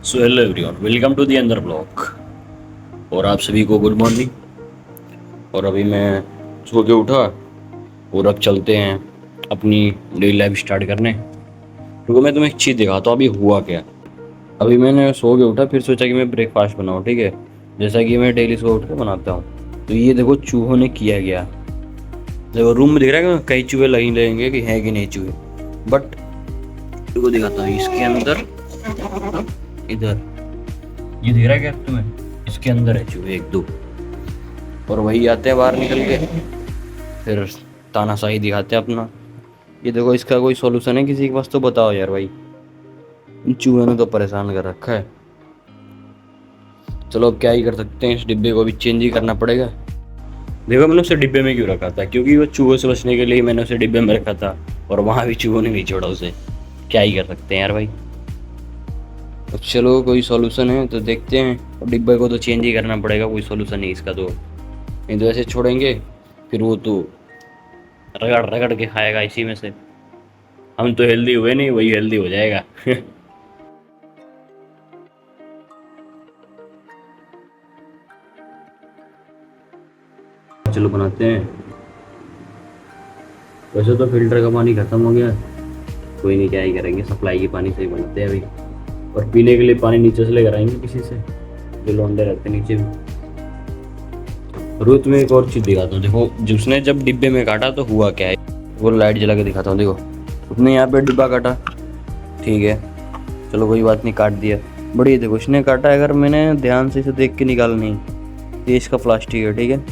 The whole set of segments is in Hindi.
So hello everyone, welcome to the अंदर ब्लॉग। और आप सभी को गुड मॉर्निंग। और अभी मैं सो के उठा और अब चलते हैं अपनी डेली लाइफ स्टार्ट करने। क्योंकि मैं तुम्हें एक चीज़ दिखाता हूँ अभी हुआ क्या। अभी मैंने सो के उठा, फिर सोचा कि मैं ब्रेकफास्ट बनाऊँ, ठीक है, जैसा कि मैं डेली सो उठ के बनाता हूँ। तो ये देखो चूहों ने किया गया। देखो रूम में दिख रहा है कि कई चूहे लगे लगेंगे कि हैं कि नहीं चूहे, बट देखो दिखाता हूँ इसके अंदर, इधर ये दिख रहा है क्या तुम्हें, इसके अंदर है चूहे एक दो। और वही आते हैं बाहर निकल के, फिर तानाशाही दिखाते हैं अपना। ये देखो इसका कोई सॉल्यूशन है किसी के पास तो बताओ यार भाई, इन चूहों ने तो परेशान कर रखा है। चलो अब क्या ही कर सकते हैं, इस डिब्बे को भी चेंज ही करना पड़ेगा। देखो मैंने उसे डिब्बे में क्यों रखा था, क्योंकि वो चूहों से बचने के लिए मैंने उसे डिब्बे में रखा था, और वहाँ भी चूहों ने नहीं छोड़ा उसे। क्या ही कर सकते हैं यार भाई। अब चलो कोई सॉल्यूशन है तो देखते हैं, और डिब्बे को तो चेंज ही करना पड़ेगा, कोई सॉल्यूशन नहीं इसका तो। नहीं तो ऐसे छोड़ेंगे फिर वो तो रगड़ रगड़ के खाएगा इसी में से। हम तो हेल्दी हुए नहीं, वही हेल्दी हो जाएगा। चलो बनाते हैं। वैसे तो फिल्टर का पानी खत्म हो गया, कोई नहीं, क्या ही करेंगे, सप्लाई के पानी से ही बनाते हैं अभी। और पीने के लिए पानी नीचे से लेकर आएंगे किसी से, जो लौंडे रहते हैं नीचे भी। रोहित में एक और चीज़ दिखाता हूँ, देखो जिसने जब डिब्बे में काटा तो हुआ क्या है, वो लाइट जला के दिखाता हूँ। देखो उसने यहाँ पे डिब्बा काटा, ठीक है, चलो कोई बात नहीं, काट दिया। बढ़िया, देखो इसने काटा, अगर मैंने ध्यान से इसे देख के निकाला नहीं, ये इसका प्लास्टिक है, ठीक है,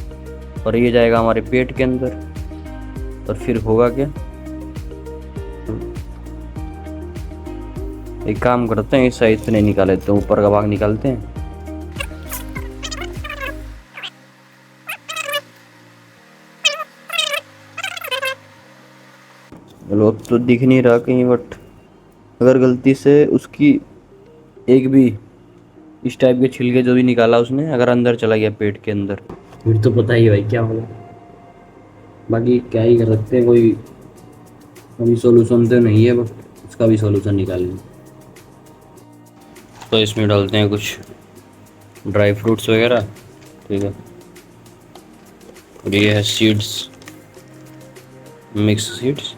और ये जाएगा हमारे पेट के अंदर। और फिर होगा क्या, एक काम करते हैं, इस साइड से नहीं निकाल लेते हैं, ऊपर का भाग निकालते हैं। चलो अब तो दिख नहीं रहा कहीं, बट अगर गलती से उसकी एक भी इस टाइप के छिलके जो भी निकाला उसने अगर अंदर चला गया पेट के अंदर, फिर तो पता ही है भाई क्या होगा। बाकी क्या ही कर सकते हैं, कोई अभी सॉल्यूशन तो नहीं है, बट उसका भी सॉल्यूशन निकाल लें। तो इसमें डालते हैं कुछ ड्राई फ्रूट्स वगैरह, ठीक है, और ये है सीड्स, मिक्स सीड्स।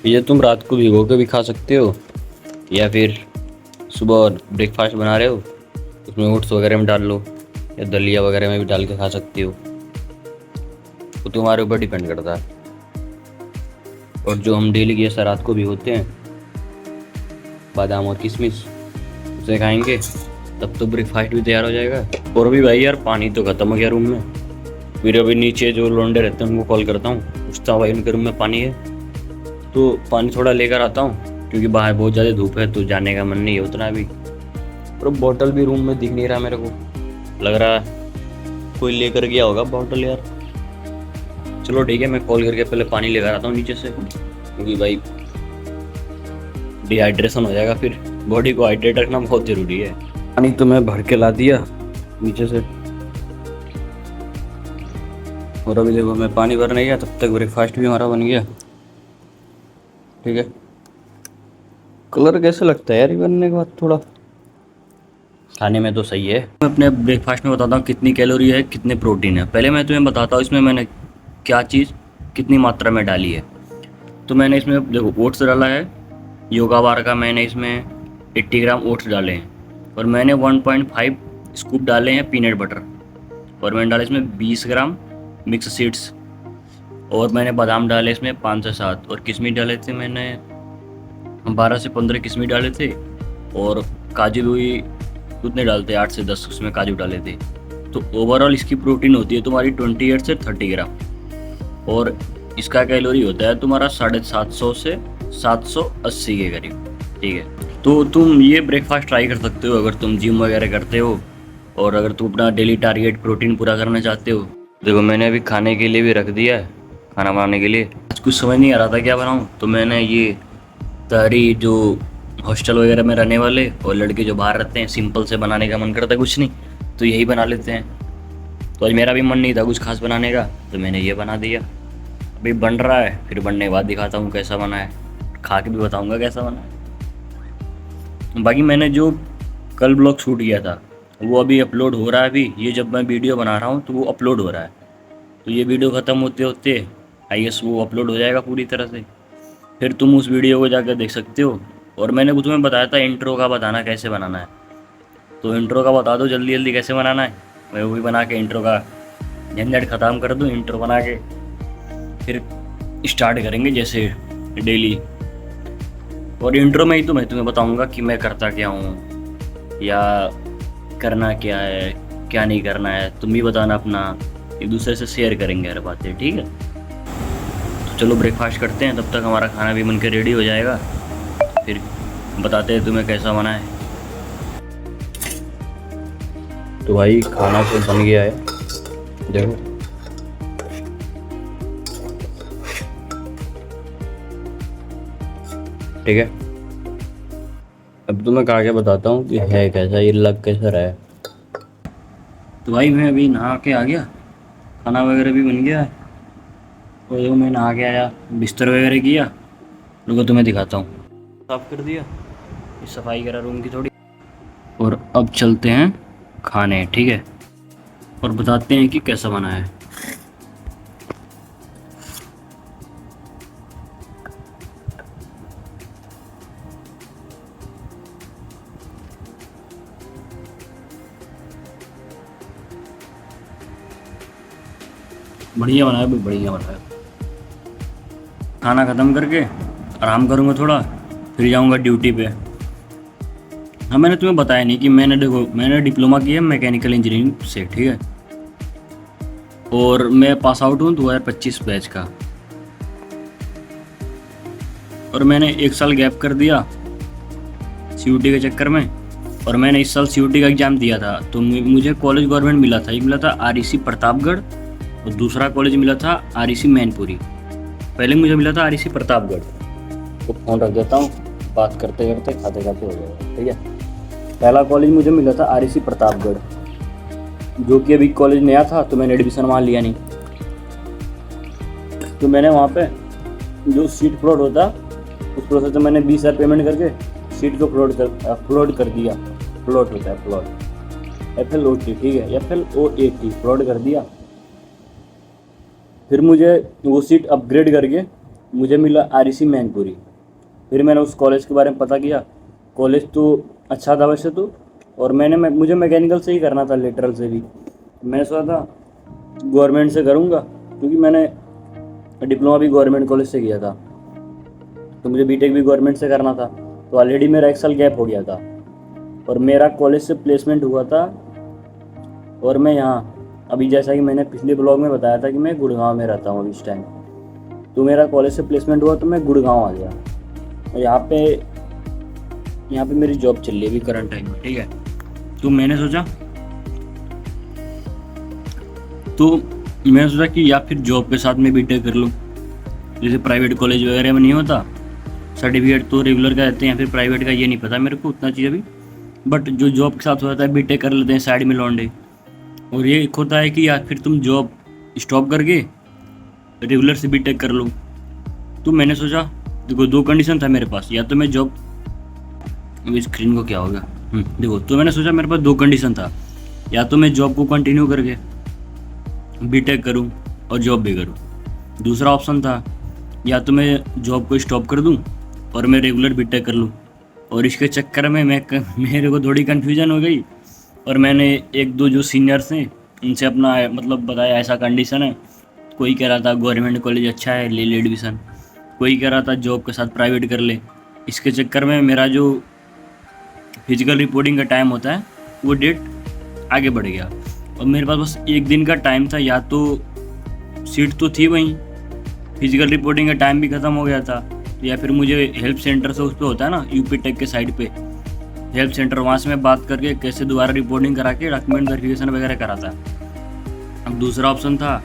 ये तुम रात को भिगो के भी खा सकते हो, या फिर सुबह ब्रेकफास्ट बना रहे हो उसमें ओट्स वगैरह में डाल लो, या दलिया वगैरह में भी डाल के खा सकते हो, वो तुम्हारे ऊपर डिपेंड करता है। और जो हम डेली की ऐसा रात को भिगोते हैं बादाम और किशमिश, उसे खाएंगे तब तो ब्रेकफास्ट भी तैयार हो जाएगा। और भी भाई यार पानी तो ख़त्म हो गया रूम में, फिर अभी नीचे जो लौंडे रहते हैं उनको कॉल करता हूँ, पूछता हूँ भाई उनके रूम में पानी है, तो पानी थोड़ा लेकर आता हूँ, क्योंकि बाहर बहुत ज़्यादा धूप है तो जाने का मन नहीं है उतना भी। और बॉटल भी रूम में दिख नहीं रहा मेरे को, लग रहा है कोई लेकर गया होगा बॉटल यार। चलो ठीक है, मैं कॉल करके पहले पानी लेकर आता हूँ नीचे से, क्योंकि भाई डिहाइड्रेशन हो जाएगा, फिर बॉडी को हाइड्रेट रखना बहुत ज़रूरी है। पानी तो मैं भर के ला दिया नीचे से, और अभी देखो मैं पानी भरने गया तब तक ब्रेकफास्ट भी हमारा बन गया, ठीक है। कलर कैसा लगता है यार ये बनने के बाद, थोड़ा खाने में तो सही है। मैं अपने ब्रेकफास्ट में बताता हूँ कितनी कैलोरी है, कितने प्रोटीन है। पहले मैं तुम्हें बताता हूँ इसमें मैंने क्या चीज़ कितनी मात्रा में डाली है। तो मैंने इसमें देखो ओट्स डाला है, योगा बार का मैंने इसमें 80 ग्राम ओट्स डाले हैं, और मैंने 1.5 स्कूप डाले हैं पीनट बटर, और मैंने डाले इसमें 20 ग्राम मिक्स सीड्स, और मैंने बादाम डाले इसमें 5 से 7, और किशमिश डाले थे मैंने 12 से 15 किशमिश डाले थे, और काजू भी उतने डालते 8 से 10 उसमें काजू डाले थे। तो ओवरऑल इसकी प्रोटीन होती है तुम्हारी 28 से 30 ग्राम, और इसका कैलोरी होता है तुम्हारा 750 से 780 के करीब, ठीक है। तो तुम ये ब्रेकफास्ट ट्राई कर सकते हो अगर तुम जिम वगैरह करते हो, और अगर तुम अपना डेली टारगेट प्रोटीन पूरा करना चाहते हो। देखो मैंने अभी खाने के लिए भी रख दिया है, खाना बनाने के लिए। आज कुछ समझ नहीं आ रहा था क्या बनाऊँ, तो मैंने ये तारी जो हॉस्टल वगैरह में रहने वाले और लड़के जो बाहर रहते हैं, सिंपल से बनाने का मन करता है कुछ नहीं तो यही बना लेते हैं। तो आज मेरा भी मन नहीं था कुछ खास बनाने का, तो मैंने ये बना दिया। अभी बन रहा है, फिर बनने के बाद दिखाता हूँ कैसा बना है, खा के भी बताऊँगा कैसा बना है। बाकी मैंने जो कल ब्लॉग शूट किया था वो अभी अपलोड हो रहा है। अभी ये जब मैं वीडियो बना रहा हूँ तो वो अपलोड हो रहा है। तो ये वीडियो ख़त्म होते होते आई गेस वो अपलोड हो जाएगा पूरी तरह से। फिर तुम उस वीडियो को जाकर देख सकते हो। और मैंने वो तुम्हें बताया था इंट्रो का बताना कैसे बनाना है, तो इंट्रो का बता दो जल्दी जल्दी कैसे बनाना है। मैं वो भी बना के इंट्रो का झंझट ख़त्म कर दूँ। इंट्रो बना के फिर स्टार्ट करेंगे जैसे डेली। और इंट्रो में ही तो मैं तुम्हें बताऊंगा कि मैं करता क्या हूँ या करना क्या है क्या नहीं करना है। तुम भी बताना अपना, एक दूसरे से शेयर करेंगे हर बातें, ठीक है। तो चलो ब्रेकफास्ट करते हैं, तब तक हमारा खाना भी बन के रेडी हो जाएगा। फिर बताते हैं तुम्हें कैसा बना है। तो भाई खाना तो बन गया है, देखो। ठीक है, अब तो मैं खा के बताता हूँ कि है कैसा, ये लग कैसा रहा है। तो भाई मैं अभी नहा के आ गया, खाना वगैरह भी बन गया है। और जो मैं नहा के आया, बिस्तर वगैरह किया, रुको तुम्हें दिखाता हूँ। साफ कर दिया, सफाई करा रूम की थोड़ी। और अब चलते हैं खाने, ठीक है, और बताते हैं कि कैसा बना है। बढ़िया बना है भाई, बढ़िया बना है। खाना ख़त्म करके आराम करूँगा थोड़ा, फिर जाऊँगा ड्यूटी पे। हाँ, मैंने तुम्हें बताया नहीं कि मैंने डिप्लोमा किया मैकेनिकल इंजीनियरिंग से, ठीक है। और मैं पास आउट हूँ 2025 बैच का। और मैंने एक साल गैप कर दिया सीयूटी के चक्कर में। और मैंने इस साल सीयूटी का एग्ज़ाम दिया था, तो मुझे कॉलेज गवर्नमेंट मिला था। एक मिला था आरईसी प्रतापगढ़ और दूसरा कॉलेज मिला था आरईसी मैनपुरी। पहले मुझे मिला था आरईसी प्रतापगढ़। तो फ़ोन रख देता हूँ, बात करते करते खाते खाते हो जाएगा, ठीक है। पहला कॉलेज मुझे मिला था आरईसी प्रतापगढ़, जो कि अभी कॉलेज नया था, तो मैंने एडमिशन वहाँ लिया नहीं। तो मैंने वहाँ पे जो सीट फ्रॉड होता उस प्रोसेस में मैंने 20,000 पेमेंट करके सीट को फ्रॉड कर दिया। फ्लॉट होता है, फ्लॉट, FLOT, ठीक है, FLOAT, फ्रॉड कर दिया। फिर मुझे वो सीट अपग्रेड करके मुझे मिला आरईसी मैनपुरी। फिर मैंने उस कॉलेज के बारे में पता किया। कॉलेज तो अच्छा था वैसे तो, और मुझे मैकेनिकल से ही करना था, लेटरल से भी। मैं सोचा था गवर्नमेंट से करूँगा, क्योंकि मैंने डिप्लोमा भी गवर्नमेंट कॉलेज से किया था, तो मुझे बीटेक भी गवर्नमेंट से करना था। तो ऑलरेडी मेरा एक साल गैप हो गया था और मेरा कॉलेज से प्लेसमेंट हुआ था। और मैं यहाँ अभी, जैसा कि मैंने पिछले ब्लॉग में बताया था कि मैं गुड़गांव में रहता हूँ इस टाइम, तो मेरा कॉलेज से प्लेसमेंट हुआ तो मैं गुड़गांव आ गया। और यहाँ पे मेरी जॉब चल रही है अभी करंट टाइम में, ठीक है। तो मैंने सोचा कि या फिर जॉब के साथ में बीटेक कर लूँ। जैसे प्राइवेट कॉलेज वगैरह में नहीं होता, सर्टिफिकेट तो रेगुलर का रहते हैं, या फिर प्राइवेट का, ये नहीं पता मेरे को उतना चीज़ अभी। बट जो जॉब के साथ होता है बीटेक कर लेते हैं साइड में लौंडे। और ये एक होता है कि या फिर तुम जॉब स्टॉप करके रेगुलर से बीटेक कर लो। तो मैंने सोचा, देखो दो कंडीशन था मेरे पास, या तो मैं जॉब, स्क्रीन को क्या होगा, देखो, तो मैंने सोचा मेरे पास दो कंडीशन था, या तो मैं जॉब को कंटिन्यू करके बीटेक करूं और जॉब भी करूं। दूसरा ऑप्शन था, या तो मैं जॉब को स्टॉप कर दूं और मैं रेगुलर बीटेक कर लूं। और इसके चक्कर में मेरे को थोड़ी कन्फ्यूजन हो गई। और मैंने एक दो जो सीनियर्स हैं उनसे अपना मतलब बताया ऐसा कंडीशन है। कोई कह रहा था गवर्नमेंट कॉलेज अच्छा है, ले ले एडमिशन। कोई कह रहा था जॉब के साथ प्राइवेट कर ले। इसके चक्कर में मेरा जो फिजिकल रिपोर्टिंग का टाइम होता है वो डेट आगे बढ़ गया। और मेरे पास बस एक दिन का टाइम था, या तो सीट तो थी वहीं, फिजिकल रिपोर्टिंग का टाइम भी ख़त्म हो गया था, या फिर मुझे हेल्प सेंटर से, उस पर होता है ना यूपी टेक के साइड पे हेल्प सेंटर, वहाँ से मैं बात करके कैसे दोबारा रिपोर्टिंग करा के डॉक्यूमेंट वेरिफिकेशन वगैरह करा था। अब दूसरा ऑप्शन था,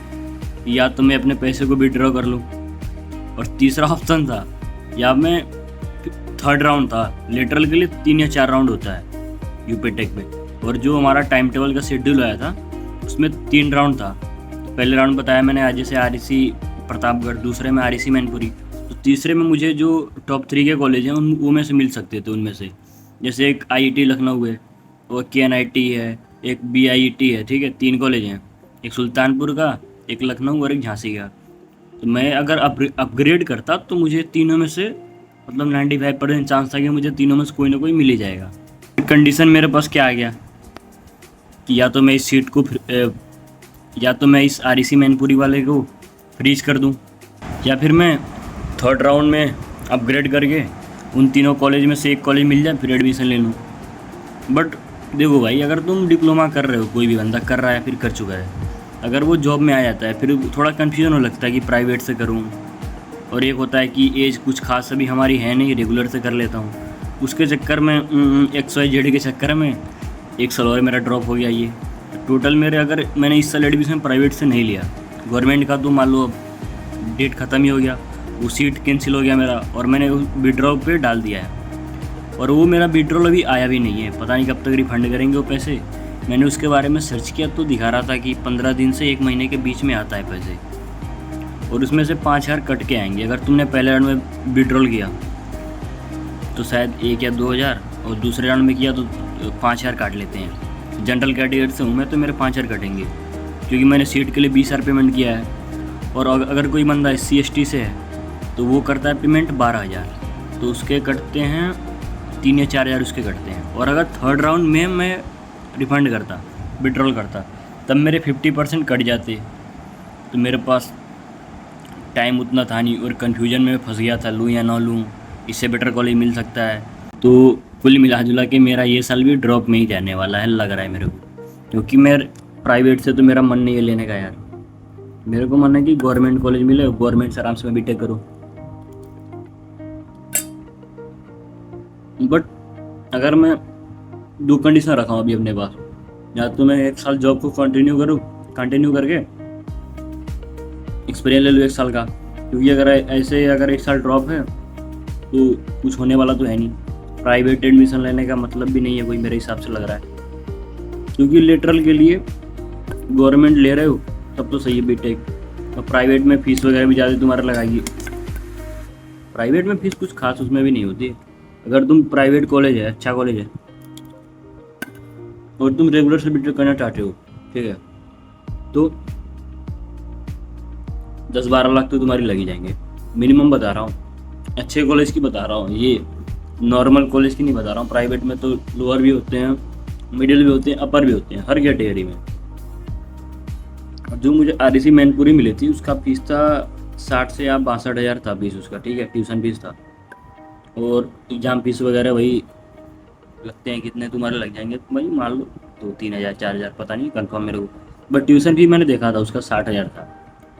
या तो मैं अपने पैसे को विड्रॉ कर लूँ। और तीसरा ऑप्शन था, या मैं थर्ड राउंड था, लेटरल के लिए 3 या 4 राउंड होता है यूपी टेक में। और जो हमारा टाइम टेबल का शेड्यूल आया था उसमें 3 राउंड था। तो पहले राउंड बताया मैंने आज जैसे आरईसी प्रतापगढ़, दूसरे में आरईसी मैनपुरी, तो तीसरे में मुझे जो टॉप 3 के कॉलेज हैं वो में से मिल सकते थे उनमें से। जैसे एक आईआईटी लखनऊ है, और केएनआईटी है, एक बीआईटी है, ठीक है, 3 कॉलेज हैं, एक सुल्तानपुर का, एक लखनऊ और एक झांसी का। तो मैं अगर अपग्रेड करता तो मुझे तीनों में से मतलब 95% चांस था कि मुझे तीनों में से कोई ना कोई मिल ही जाएगा। कंडीशन मेरे पास क्या आ गया कि या तो मैं इस सीट को या तो मैं इस आरईसी मैनपुरी वाले को फ्रीज कर दूं, या फिर मैं थर्ड राउंड में अपग्रेड करके उन तीनों कॉलेज में से एक कॉलेज मिल जाए फिर एडमिशन ले लूँ। बट देखो भाई, अगर तुम डिप्लोमा कर रहे हो, कोई भी बंदा कर रहा है फिर कर चुका है, अगर वो जॉब में आ जाता है फिर थोड़ा कन्फ्यूजन हो लगता है कि प्राइवेट से करूँ, और एक होता है कि एज कुछ खास अभी हमारी है नहीं, रेगुलर से कर लेता हूँ। उसके चक्कर में XYZ के चक्कर में 1 साल और मेरा ड्रॉप हो गया। ये टोटल मेरे, अगर मैंने इस साल एडमिशन प्राइवेट से नहीं लिया, गवर्नमेंट का तो मान लो अब डेट ख़त्म ही हो गया, वो सीट कैंसिल हो गया मेरा, और मैंने विड्रॉ पे डाल दिया है, और वो मेरा विड्रॉल अभी आया भी नहीं है, पता नहीं कब तक रिफंड करेंगे वो पैसे। मैंने उसके बारे में सर्च किया तो दिखा रहा था कि 15 दिन से 1 महीने के बीच में आता है पैसे, और उसमें से 5,000 कट के आएंगे। अगर तुमने पहले राउंड में विड्रॉल किया तो शायद 1 या 2,000, और दूसरे राउंड में किया तो 5,000 काट लेते हैं। जनरल कैटेगरी से हूँ मैं तो मेरे 5,000 कटेंगे, क्योंकि मैंने सीट के लिए 20,000 पेमेंट किया है। और अगर कोई बंदा SC/ST से है तो वो करता है पेमेंट 12,000, तो उसके कटते हैं 3 या 4,000 उसके कटते हैं। और अगर थर्ड राउंड में मैं रिफ़ंड करता, विड्रॉल करता, तब मेरे 50% कट जाते। तो मेरे पास टाइम उतना था नहीं, और कन्फ्यूजन में फंस गया था, लूँ या ना लूँ, इससे बेटर कॉलेज मिल सकता है। तो कुल मिला जुला के मेरा ये साल भी ड्रॉप में ही जाने वाला है, लग रहा है मेरे को, क्योंकि मेरे प्राइवेट से तो मेरा मन नहीं है लेने का यार। मेरे को मन है कि गवर्नमेंट कॉलेज मिले, गवर्नमेंट से आराम से मैं बीटेक करूँ। बट अगर मैं 2 कंडीशन रखा हूँ अभी अपने पास, या तो मैं 1 साल जॉब को कंटिन्यू करके एक्सपीरियंस ले लूँ 1 साल का, क्योंकि अगर 1 साल ड्रॉप है तो कुछ होने वाला तो है नहीं। प्राइवेट एडमिशन लेने का मतलब भी नहीं है कोई, मेरे हिसाब से लग रहा है, क्योंकि लेटरल के लिए गवर्नमेंट ले रहे हो तब तो सही है बीटेक, और प्राइवेट में फ़ीस वगैरह भी ज़्यादा तुम्हारा लगाएगी। प्राइवेट में फ़ीस कुछ खास उसमें भी नहीं होती। अगर तुम प्राइवेट कॉलेज है, अच्छा कॉलेज है, और तुम रेगुलर से बीटेक करना चाहते हो, ठीक है, तो 10-12 लाख तो तुम्हारी लगी जाएंगे मिनिमम, बता रहा हूँ। अच्छे कॉलेज की बता रहा हूँ, ये नॉर्मल कॉलेज की नहीं बता रहा हूँ। प्राइवेट में तो लोअर भी होते हैं, मिडिल भी होते हैं, अपर भी होते हैं, हर कैटेगरी में। जो मुझे आरईसी मैनपुरी मिली थी उसका फीस था 60 से या 62,000 था फीस उसका, ठीक है, ट्यूशन फीस था, और एग्ज़ाम फीस वगैरह वही लगते हैं, कितने तुम्हारे लग जाएंगे भाई, मान लो 2-3,000 4,000, पता नहीं कंफर्म मेरे को। बट ट्यूशन फी मैंने देखा था उसका 60,000 था,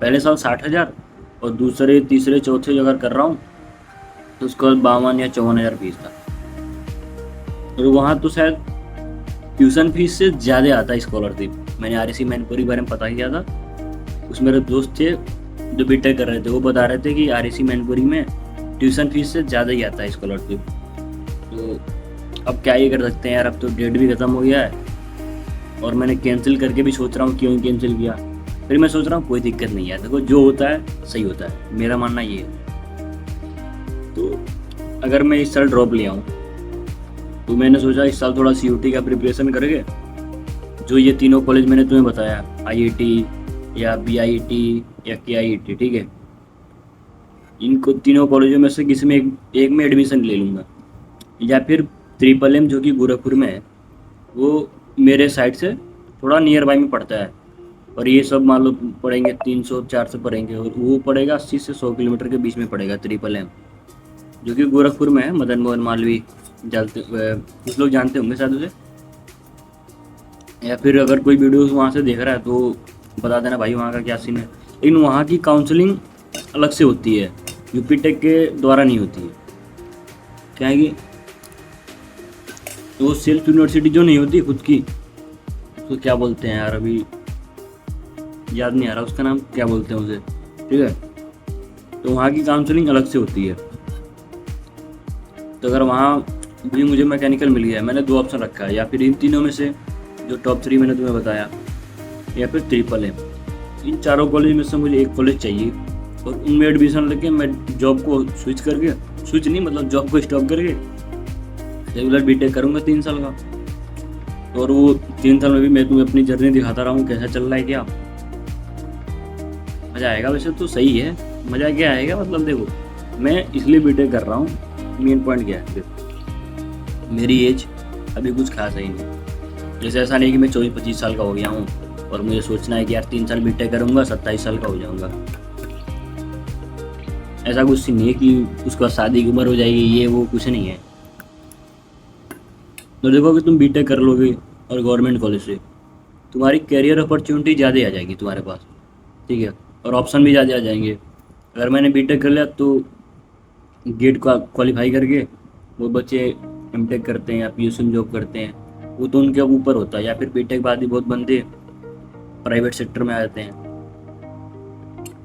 पहले साल 60,000, और दूसरे तीसरे चौथे अगर कर रहा हूँ तो उसका 52 या 54,000 फीस था। और वहाँ तो शायद ट्यूशन फीस से ज़्यादा आता है स्कॉलरशिप। मैंने आरईसी मैनपुरी बारे में पता किया था, उस मेरे दोस्त थे जो बीटेक कर रहे थे, वो बता रहे थे कि आरईसी मैनपुरी में ट्यूशन फीस से ज़्यादा ही आता है स्कॉलरशिप। तो अब क्या ही कर सकते हैं यार, अब तो डेट भी ख़त्म हो गया है, और मैंने कैंसिल करके भी सोच रहा हूँ क्यों कैंसिल किया। फिर मैं सोच रहा हूँ कोई दिक्कत नहीं है, देखो जो होता है सही होता है, मेरा मानना ये है। तो अगर मैं इस साल ड्रॉप ले आऊँ तो मैंने सोचा इस साल थोड़ा CUT का प्रिपरेशन करके, जो ये तीनों कॉलेज मैंने तुम्हें बताया, IIT या BIT या KIT, ठीक है, इनको तीनों कॉलेजों में से किसी में एक में एडमिशन ले लूँगा, या फिर MMM जो कि गोरखपुर में है, वो मेरे साइड से थोड़ा नियर बाई में पड़ता है, और ये सब मान लो पड़ेंगे 300-400 पड़ेंगे, और वो पड़ेगा 80 से 100 किलोमीटर के बीच में पड़ेगा MMM, जो कि गोरखपुर में है। मदन मोहन मालवीय कुछ लोग जानते होंगे शायद उसे, या फिर अगर कोई वीडियोस वहाँ से देख रहा है तो बता देना भाई वहाँ का क्या सीन है। लेकिन वहाँ की काउंसलिंग अलग से होती है, यूपीटेक के द्वारा नहीं होती है, क्या है कि वो सेल्फ यूनिवर्सिटी जो नहीं होती खुद की, उसको क्या बोलते हैं यार, अभी याद नहीं आ रहा उसका नाम, क्या बोलते हैं उसे, ठीक है। तो वहाँ की काउंसलिंग अलग से होती है। तो अगर वहाँ भी मुझे मैकेनिकल मिल गया है, मैंने 2 ऑप्शन रखा है, या फिर इन तीनों में से जो टॉप 3 मैंने तुम्हें बताया, या फिर MMM। इन चारों कॉलेज में से मुझे एक कॉलेज चाहिए, और उनमें एडमिशन लेके मैं जॉब को स्विच नहीं, मतलब जॉब को स्टॉप करके रेगुलर बीटेक करूँगा 3 साल का, और वो 3 साल में भी मैं तुम्हें अपनी जर्नी दिखाता रहा हूँ कैसा चल रहा है क्या। मज़ा आएगा वैसे तो, सही है। मज़ा क्या आएगा मतलब, देखो मैं इसलिए बीटेक कर रहा हूँ, मेन पॉइंट क्या है, देखो मेरी एज अभी कुछ खास है ही नहीं। जैसे ऐसा नहीं कि मैं 24-25 साल का हो गया हूँ और मुझे सोचना है कि यार 3 साल बीटेक करूँगा 27 साल का हो जाऊँगा। ऐसा कुछ नहीं है कि उसके बाद शादी की उम्र हो जाएगी, ये वो कुछ नहीं है। तो देखो कि तुम बीटेक कर लोगे और गवर्नमेंट कॉलेज से तुम्हारी करियर अपॉर्चुनिटी ज़्यादा आ जाएगी तुम्हारे पास, ठीक है, और ऑप्शन भी ज़्यादा आ जाएंगे। अगर मैंने बीटेक कर लिया तो गेट का क्वालिफाई करके वो बच्चे एमटेक करते हैं या पीयूसी में जॉब करते हैं, वो तो उनके ऊपर होता है। या फिर बीटेक बाद ही बहुत बंदे प्राइवेट सेक्टर में आ जाते हैं।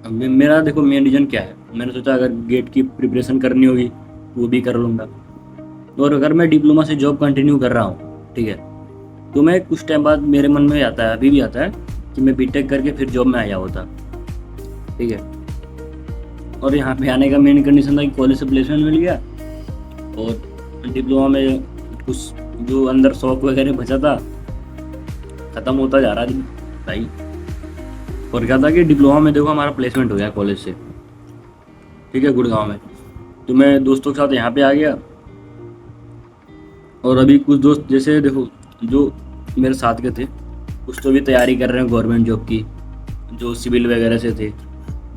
अब मेरा देखो मेन रीज़न क्या है, मैंने सोचा अगर गेट की प्रिपरेशन करनी होगी वो भी कर लूँगा, और अगर मैं डिप्लोमा से जॉब कंटिन्यू कर रहा हूँ, ठीक है, तो मैं कुछ टाइम बाद मेरे मन में आता है, अभी भी आता है कि मैं बीटेक करके फिर जॉब में आया होता, ठीक है। और यहाँ पे आने का मेन कंडीशन था कि कॉलेज से प्लेसमेंट मिल गया, और डिप्लोमा में कुछ जो अंदर शौक वगैरह बचा था ख़त्म होता जा रहा है भाई। और क्या था कि डिप्लोमा में देखो हमारा प्लेसमेंट हो गया कॉलेज से, ठीक है, गुड़गांव में। तो मैं दोस्तों के साथ यहाँ पे आ गया, और अभी कुछ दोस्त जैसे देखो जो मेरे साथ के थे कुछ तो भी तैयारी कर रहे हैं गवर्नमेंट जॉब की, जो सिविल वगैरह से थे,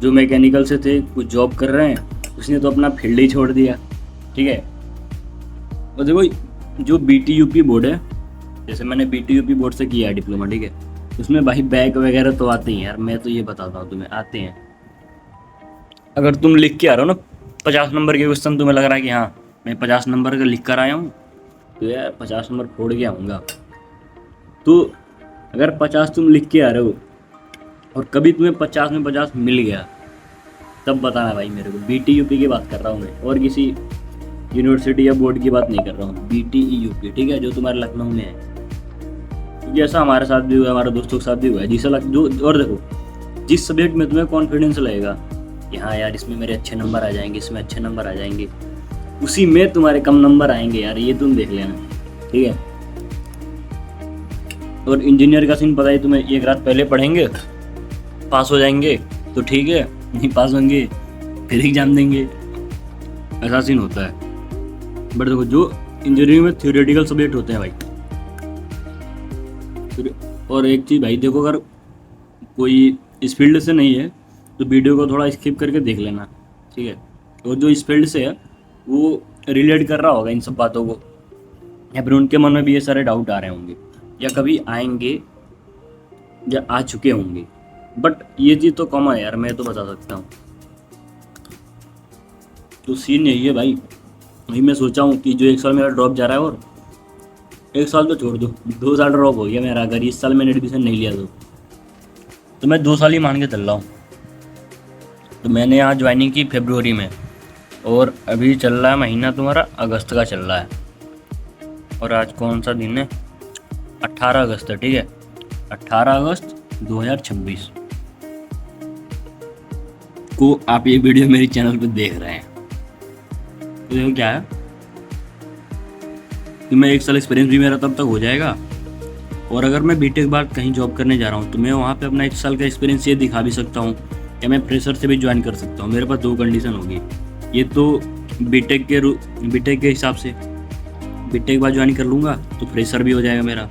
जो मैकेनिकल से थे, कुछ जॉब कर रहे हैं। उसने तो अपना फील्ड ही छोड़ दिया, ठीक है। और देखो जो BTUP बोर्ड है, जैसे मैंने BTUP बोर्ड से किया है डिप्लोमा, ठीक है, उसमें भाई बैक वगैरह तो आते हैं यार, मैं तो ये बताता हूँ तुम्हें, आते हैं। अगर तुम लिख के आ रहे हो ना 50 नंबर के क्वेश्चन, तुम्हें लग रहा है कि हाँ मैं 50 नंबर का लिख कर आया हूँ, तो यार 50 नंबर फोड़ के आऊँगा। तो अगर 50 तुम लिख के आ रहे हो और कभी तुम्हें 50 में 50 मिल गया, तब बताना भाई मेरे को। BTUP की बात कर रहा हूँ मैं, और किसी यूनिवर्सिटी या बोर्ड की बात नहीं कर रहा हूँ। BTEUP, ठीक है, जो तुम्हारे लखनऊ में है। क्योंकि ऐसा हमारे साथ भी हुआ है, हमारे दोस्तों के साथ भी हुआ है, जो और देखो जिस सब्जेक्ट में तुम्हें कॉन्फिडेंस लगेगा कि हाँ यार इसमें मेरे अच्छे नंबर आ जाएंगे, इसमें अच्छे नंबर आ जाएंगे, उसी में तुम्हारे कम नंबर आएंगे यार, ये तुम देख लेना, ठीक है। और इंजीनियर का सीन पता है तुम्हें, एक रात पहले पढ़ेंगे, पास हो जाएंगे तो ठीक है, नहीं पास होंगे फिर एग्जाम देंगे, ऐसा सीन होता है। बट देखो जो इंजीनियरिंग में थियोरेटिकल सब्जेक्ट होते हैं भाई, और एक चीज़ भाई देखो, अगर कोई इस फील्ड से नहीं है तो वीडियो को थोड़ा स्किप करके देख लेना, ठीक है। और जो इस फील्ड से है वो रिलेट कर रहा होगा इन सब बातों को, या फिर उनके मन में भी ये सारे डाउट आ रहे होंगे, या कभी आएंगे या आ चुके होंगे। बट ये चीज़ तो कॉमन है यार, मैं तो बता सकता हूँ। तो सीन यही है भाई। वही मैं सोचा हूँ कि जो 1 साल मेरा ड्रॉप जा रहा है, और 1 साल तो छोड़ दो, 2 साल ड्रॉप हो गया मेरा, अगर इस साल मैंने एडमिशन नहीं लिया तो मैं 2 साल ही मान के चल रहा हूँ। तो मैंने यहाँ ज्वाइनिंग की फरवरी में, और अभी चल रहा है महीना तुम्हारा अगस्त का चल रहा है, और आज कौन सा दिन है, 18 अगस्त है, ठीक है, 18 अगस्त 2026 को आप ये वीडियो मेरी चैनल पे देख रहे हैं। तो देखो क्या है कि मैं 1 साल एक्सपीरियंस भी मेरा तब तक हो जाएगा, और अगर मैं बीटेक के बाद कहीं जॉब करने जा रहा हूँ तो मैं वहाँ पे अपना 1 साल का एक्सपीरियंस ये दिखा भी सकता हूँ, या मैं फ्रेशर से भी ज्वाइन कर सकता हूँ। मेरे पास 2 कंडीशन होगी, ये तो बीटेक के हिसाब से बीटेक के बाद ज्वाइन कर लूँगा तो फ्रेशर भी हो जाएगा मेरा,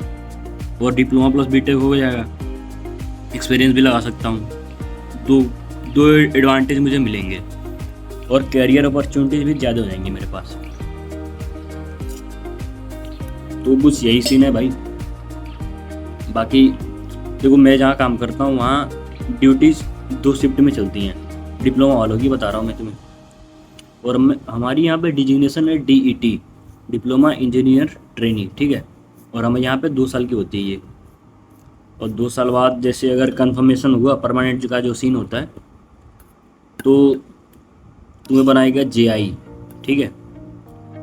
और डिप्लोमा प्लस बीटेक हो जाएगा, एक्सपीरियंस भी लगा सकता हूँ। तो 2 एडवांटेज मुझे मिलेंगे, और कैरियर अपॉर्चुनिटीज भी ज़्यादा हो जाएंगी मेरे पास। तो कुछ यही सीन है भाई। बाकी देखो मैं जहाँ काम करता हूँ वहाँ ड्यूटीज़ 2 शिफ्ट में चलती हैं, डिप्लोमा वालों की बता रहा हूँ मैं तुम्हें। और हमारी यहाँ पे डिजिग्नेशन है DET, डिप्लोमा इंजीनियर ट्रेनी, ठीक है, और हमें यहाँ पे 2 साल की होती है ये। और 2 साल बाद जैसे अगर कंफर्मेशन हुआ परमानेंट का जो सीन होता है, तो तुम्हें बनाएगा JI, ठीक है।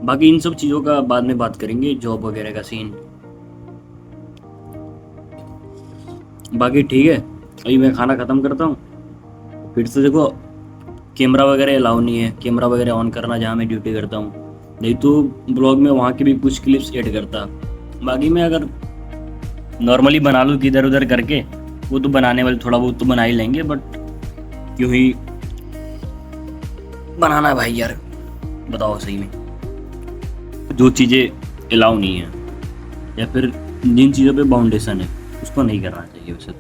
बाकी इन सब चीज़ों का बाद में बात करेंगे, जॉब वगैरह का सीन। बाकी ठीक है, अभी मैं खाना ख़त्म करता हूँ। फिर से देखो कैमरा वगैरह अलाउ नहीं है, कैमरा वगैरह ऑन करना जहाँ मैं ड्यूटी करता हूँ, नहीं तो ब्लॉग में वहाँ के भी कुछ क्लिप्स ऐड करता। बाकी मैं अगर नॉर्मली बना लूँ कि इधर उधर करके, वो तो बनाने वाले थोड़ा बहुत तो बना ही लेंगे, बट क्यों ही बनाना है भाई यार, बताओ सही में। जो चीज़ें अलाउ नहीं है या फिर जिन चीज़ों पे बाउंडेशन है उसको नहीं करना चाहिए वैसे तो।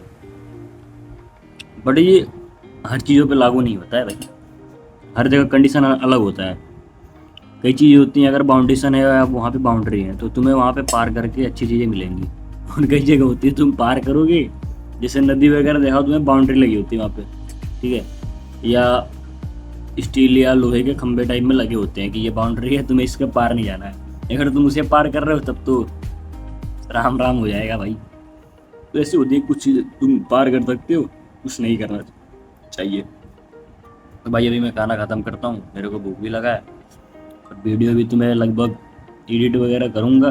बट ये हर चीज़ों पे लागू नहीं होता है भाई, हर जगह कंडीशन अलग होता है। कई चीज़ें होती हैं अगर बाउंडेशन है या वहाँ पे बाउंड्री है तो तुम्हें वहाँ पे पार करके अच्छी चीज़ें मिलेंगी। और कई जगह होती है तुम पार करोगे, जैसे नदी वगैरह देखा तुम्हें बाउंड्री लगी होती है वहाँ पे, ठीक है, या स्टील या लोहे के खंभे टाइप में लगे होते हैं कि ये बाउंड्री है, तुम्हें इसके पार नहीं जाना है। अगर तुम उसे पार कर रहे हो तब तो राम राम हो जाएगा भाई। तो ऐसे होती है कुछ चीज़ तुम पार कर सकते हो, कुछ नहीं करना चाहिए। तो भाई अभी मैं खाना ख़त्म करता हूँ, मेरे को भूख भी लगा है, और वीडियो भी तो मैं लगभग एडिट वगैरह करूँगा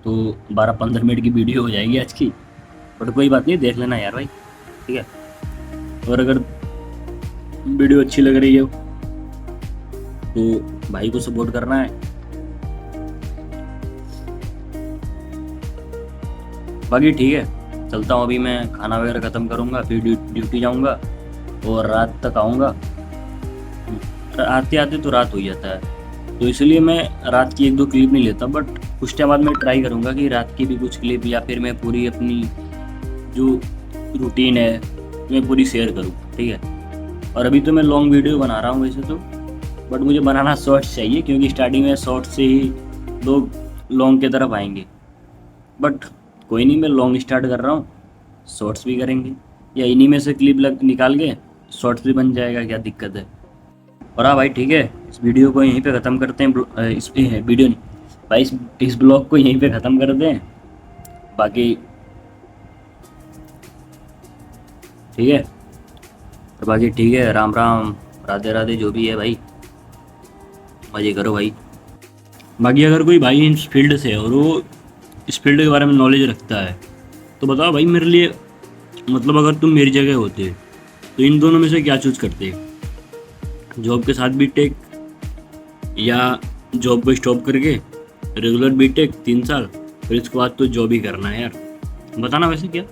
तो 12-15 मिनट की वीडियो हो जाएगी आज की। बट कोई बात नहीं, देख लेना यार भाई, ठीक है। और अगर वीडियो अच्छी लग रही है तो भाई को सपोर्ट करना है। बाकी ठीक है, चलता हूँ अभी, मैं खाना वगैरह ख़त्म करूँगा, फिर ड्यूटी जाऊँगा और रात तक आऊँगा। आते आते तो रात हो जाता है, तो इसलिए मैं रात की 1-2 क्लिप नहीं लेता, बट कुछ टाइम बाद मैं ट्राई करूँगा कि रात की भी कुछ क्लिप या फिर मैं पूरी अपनी जो रूटीन है मैं पूरी शेयर करूँ, ठीक है। और अभी तो मैं लॉन्ग वीडियो बना रहा हूँ वैसे तो, बट मुझे बनाना शॉर्ट्स चाहिए क्योंकि स्टार्टिंग में शॉर्ट्स से ही लोग लॉन्ग की तरफ आएंगे। बट कोई नहीं, मैं लॉन्ग स्टार्ट कर रहा हूँ, शॉर्ट्स भी करेंगे, या इन्हीं में से क्लिप निकाल के शॉर्ट्स भी बन जाएगा, क्या दिक्कत है। और हाँ भाई ठीक है, इस वीडियो को यहीं पे ख़त्म करते हैं, इस वीडियो नहीं भाई, इस ब्लॉग को यहीं पे ख़त्म करते हैं। बाकी ठीक है, तो बाकी ठीक है, राम राम, राधे राधे, जो भी है भाई, मज़े करो भाई। बाकी अगर कोई भाई इस फील्ड से है और वो इस फील्ड के बारे में नॉलेज रखता है तो बताओ भाई मेरे लिए, मतलब अगर तुम मेरी जगह होते तो इन दोनों में से क्या चूज़ करते, जॉब के साथ बीटेक या जॉब को स्टॉप करके रेगुलर बीटेक 3 साल, फिर इसके बाद तो जॉब ही करना है यार, बताना वैसे क्या।